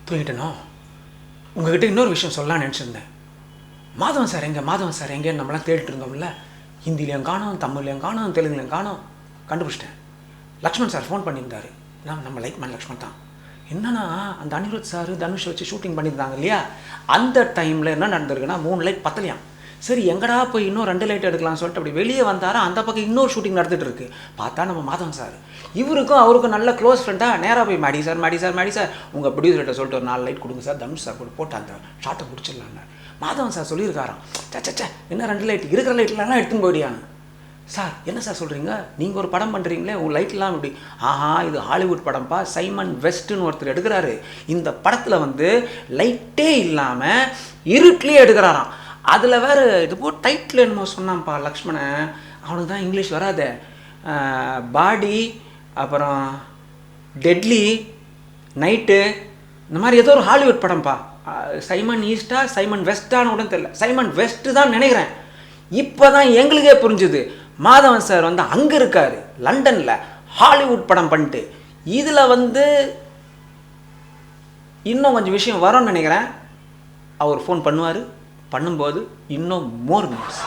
தூங்கிட்டேனோ. உங்ககிட்ட இன்னொரு விஷயம் சொல்லலாம்னு நினச்சிருந்தேன். மாதவன் சார் எங்கேன்னு நம்மளாம் தேடிட்டு இருந்தோம்ல. ஹிந்திலையும் காணோம், தமிழ்லையும் காணோம், தெலுங்குலையும் காணோம். கண்டுபிடிச்சிட்டேன். லக்ஷ்மண் சார் ஃபோன் பண்ணியிருந்தார். நம்ம லைட் மேன் லக்ஷ்மண் தான். என்னன்னா அந்த அனிருத் சார் தனுஷ் வச்சு ஷூட்டிங் பண்ணியிருந்தாங்க இல்லையா, அந்த டைமில் என்ன நடந்திருக்குன்னா 3 லைட் பத்தலையாம். சரி எங்கடா போய் இன்னும் 2 லைட் எடுக்கலாம்னு சொல்லிட்டு அப்படி வெளியே வந்தாரா, அந்த பக்கம் இன்னொரு ஷூட்டிங் நடந்துகிட்டு இருக்கு. பார்த்தா நம்ம மாதவன் சார், இவருக்கும் அவருக்கும் நல்ல க்ளோஸ் ஃப்ரெண்டாக நேராக போய் மாடி சார் உங்கள் ப்ரொடியூசர்கிட்ட சொல்லிட்டு ஒரு 4 லைட் கொடுங்க சார், தனுஷ் சார் கூட போட்டு அந்த ஷார்ட்டை முடிச்சிடலாங்க. மாதவன் சார் சொல்லியிருக்காராம், சச்சா என்ன 2 லைட் இருக்கிற லைட்லாம் எடுத்துன்னு போயிடியாங்க. சார் என்ன சார் சொல்கிறீங்க, நீங்கள் ஒரு படம் பண்ணுறீங்களே, உங்கள் லைட்லாம் இப்படி? இது ஹாலிவுட் படம்ப்பா, சைமன் வெஸ்ட்டுன்னு ஒருத்தர் எடுக்கிறாரு. இந்த படத்தில் வந்து லைட்டே இல்லாமல் இருட்லேயே எடுக்கிறாராம். அதில் வேறு இது போட்டு டைட்டில் என்னமோ சொன்னான்ப்பா லக்ஷ்மணன், அவனுக்கு தான் இங்கிலீஷ் வராதே. பாடி, அப்புறம் டெட்லி, நைட்டு, இந்த மாதிரி ஏதோ ஒரு ஹாலிவுட் படம்ப்பா. சைமன் ஈஸ்டா சைமன் வெஸ்ட்டான்னு கூட தெரியல, சைமன் வெஸ்ட்டு தான் நினைக்கிறேன். இப்போ தான் எங்களுக்கே புரிஞ்சுது, மாதவன் சார் வந்து அங்கே இருக்கார் லண்டனில் ஹாலிவுட் படம் பண்ணிட்டு. இதில் வந்து இன்னும் கொஞ்சம் விஷயம் வரும்னு நினைக்கிறேன். அவர் ஃபோன் பண்ணுவார், பண்ணும்போது இன்னும் மோர் நியூஸ்.